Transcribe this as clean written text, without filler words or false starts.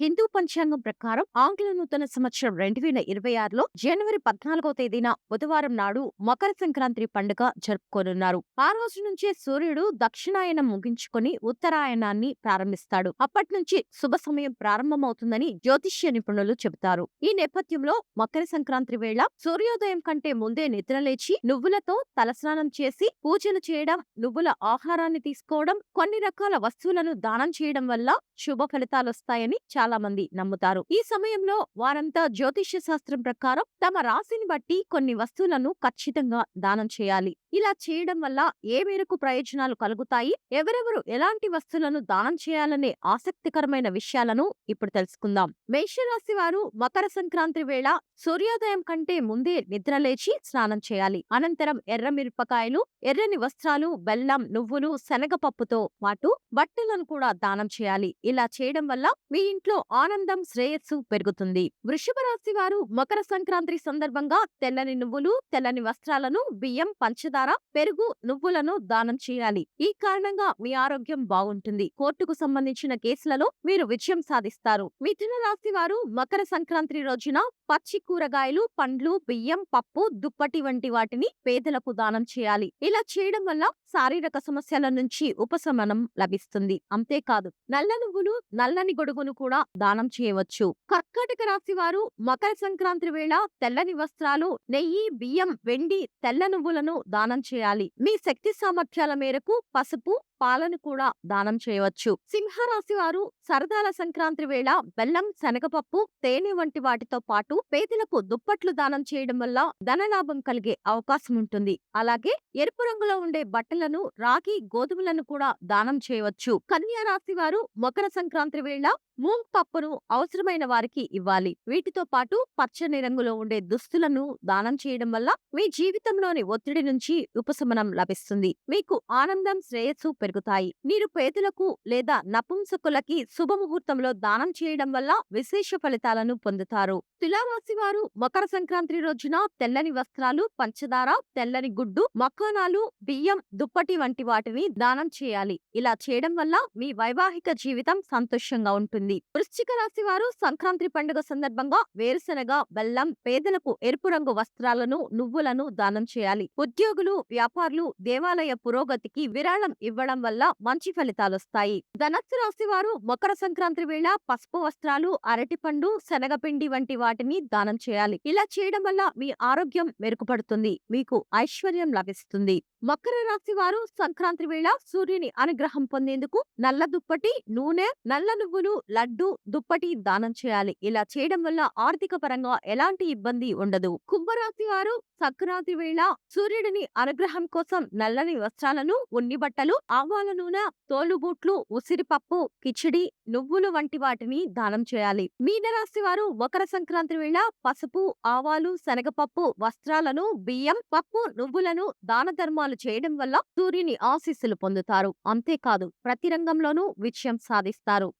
హిందూ పంచాంగం ప్రకారం ఆంగ్ల నూతన సంవత్సరం 2026లో జనవరి 14వ తేదీన బుధవారం నాడు మకర సంక్రాంతి పండుగ జరుపుకోనున్నారు. ఆ రోజు నుంచే సూర్యుడు దక్షిణాయనం ముగించుకొని ఉత్తరాయణాన్ని ప్రారంభిస్తాడు. అప్పటి నుంచి శుభ సమయం ప్రారంభమవుతుందని జ్యోతిష్య నిపుణులు చెబుతారు. ఈ నేపథ్యంలో మకర సంక్రాంతి వేళ సూర్యోదయం కంటే ముందే నిద్రలేచి నువ్వులతో తలస్నానం చేసి పూజలు చేయడం, నువ్వుల ఆహారాన్ని తీసుకోవడం, కొన్ని రకాల వస్తువులను దానం చేయడం వల్ల శుభ ఫలితాలొస్తాయని చాలా మంది నమ్ముతారు. ఈ సమయంలో వారంతా జ్యోతిష్య శాస్త్రం ప్రకారం తమ రాశిని బట్టి కొన్ని వస్తువులను ఖచ్చితంగా దానం చేయాలి. ఇలా చేయడం వల్ల ఏ మేరకు ప్రయోజనాలు కలుగుతాయి, ఎవరెవరు ఎలాంటి వస్తువులను దానం చేయాలనే ఆసక్తికరమైన విషయాలను ఇప్పుడు తెలుసుకుందాం. మేషరాశి వారు మకర సంక్రాంతి వేళ సూర్యోదయం కంటే ముందే నిద్రలేచి స్నానం చేయాలి. అనంతరం ఎర్ర మిరపకాయలు, ఎర్రని వస్త్రాలు, బెల్లం, నువ్వులు, శనగపప్పుతో పాటు బట్టలను కూడా దానం చేయాలి. ఇలా చేయడం వల్ల మీ ఇంట్లో ఆనందం, శ్రేయస్సు పెరుగుతుంది. వృషభ రాశి వారు మకర సంక్రాంతి సందర్భంగా తెల్లని నువ్వులు, తెల్లని వస్త్రాలను, బియ్యం, పంచదార, పెరుగు, నువ్వులను దానం చేయాలి. ఈ కారణంగా మీ ఆరోగ్యం బాగుంటుంది. కోర్టుకు సంబంధించిన కేసులలో మీరు విజయం సాధిస్తారు. మిథున రాశి వారు మకర సంక్రాంతి రోజున పచ్చి కూరగాయలు, పండ్లు, బియ్యం, పప్పు, దుప్పటి వంటి వాటిని పేదలకు దానం చేయాలి. ఇలా చేయడం వల్ల శారీరక సమస్యల నుంచి ఉపశమనం లభిస్తుంది. అంతేకాదు నల్ల నువ్వులు, నల్లని గొడుగును కూడా దానం చేయవచ్చు. కర్కాటక రాశి వారు మకర సంక్రాంతి వేళ తెల్లని వస్త్రాలు, నెయ్యి, బియ్యం, వెండి, తెల్ల నువ్వులను దానం చేయాలి. మీ శక్తి సామర్థ్యాల మేరకు పసుపు, పాలను కూడా దానం చేయవచ్చు. సింహరాశి వారు సరదాల సంక్రాంతి వేళ బెల్లం, శనగపప్పు, తేనె వంటి వాటితో పాటు పేదలకు దుప్పట్లు దానం చేయడం వల్ల ధనలాభం కలిగే అవకాశం ఉంటుంది. అలాగే ఎరుపు రంగులో ఉండే బట్టలను, రాగి, గోధుమలను కూడా దానం చేయవచ్చు. కన్యా రాశి వారు మకర సంక్రాంతి వేళ మూంగ్ పప్పును అవసరమైన వారికి ఇవ్వాలి. వీటితో పాటు పచ్చని రంగులో ఉండే దుస్తులను దానం చేయడం వల్ల మీ జీవితంలోని ఒత్తిడి నుంచి ఉపశమనం లభిస్తుంది. మీకు ఆనందం, శ్రేయస్సు పెరుగుతాయి. మీరు పేదలకు లేదా నపుంసకులకి శుభముహూర్తంలో దానం చేయడం వల్ల విశేష ఫలితాలను పొందుతారు. తులారాశి వారు మకర సంక్రాంతి రోజున తెల్లని వస్త్రాలు, పంచదార, తెల్లని గుడ్డు, మకానాలు, బియ్యం, దుప్పటి వంటి వాటిని దానం చేయాలి. ఇలా చేయడం వల్ల మీ వైవాహిక జీవితం సంతోషంగా ఉంటుంది. వృశ్చిక రాశి వారు సంక్రాంతి పండుగ సందర్భంగా వేరుశనగ, బెల్లం, పేదలకు ఎరుపు రంగు వస్త్రాలను, నువ్వులను దానం చేయాలి. ఉద్యోగులు, వ్యాపారులు దేవాలయ పురోగతికి విరాళం ఇవ్వడం వల్ల మంచి ఫలితాలొస్తాయి. ధనస్సు రాశి వారు మకర సంక్రాంతి వేళ పసుపు వస్త్రాలు, అరటిపండు, శనగపిండి వంటి వాటిని దానం చేయాలి. ఇలా చేయడం వల్ల మీ ఆరోగ్యం మెరుగుపడుతుంది. మీకు ఐశ్వర్యం లభిస్తుంది. మకర రాశి వారు సంక్రాంతి వేళ సూర్యుని అనుగ్రహం పొందేందుకు నల్ల దుప్పటి, నూనె, నల్ల నువ్వులు, లడ్డు, దుప్పటి దానం చేయాలి. ఇలా చేయడం వల్ల ఆర్థిక పరంగా ఎలాంటి ఇబ్బంది ఉండదు. కుంభరాశి వారు సంక్రాంతి వేళ సూర్యుడిని అనుగ్రహం కోసం నల్లని వస్త్రాలను, ఉన్ని బట్టలు, ఆవాల నూనె, తోలుబూట్లు, ఉసిరిపప్పు, కిచిడి, నువ్వులు వంటి వాటిని దానం చేయాలి. మీనరాశి వారు మకర సంక్రాంతి వేళ పసుపు, ఆవాలు, శనగపప్పు, వస్త్రాలను, బియ్యం, పప్పు, నువ్వులను దాన ధర్మాలు చేయడం వల్ల సూర్యుని ఆశీస్సులు పొందుతారు. అంతేకాదు ప్రతి రంగంలోనూ విజయం సాధిస్తారు.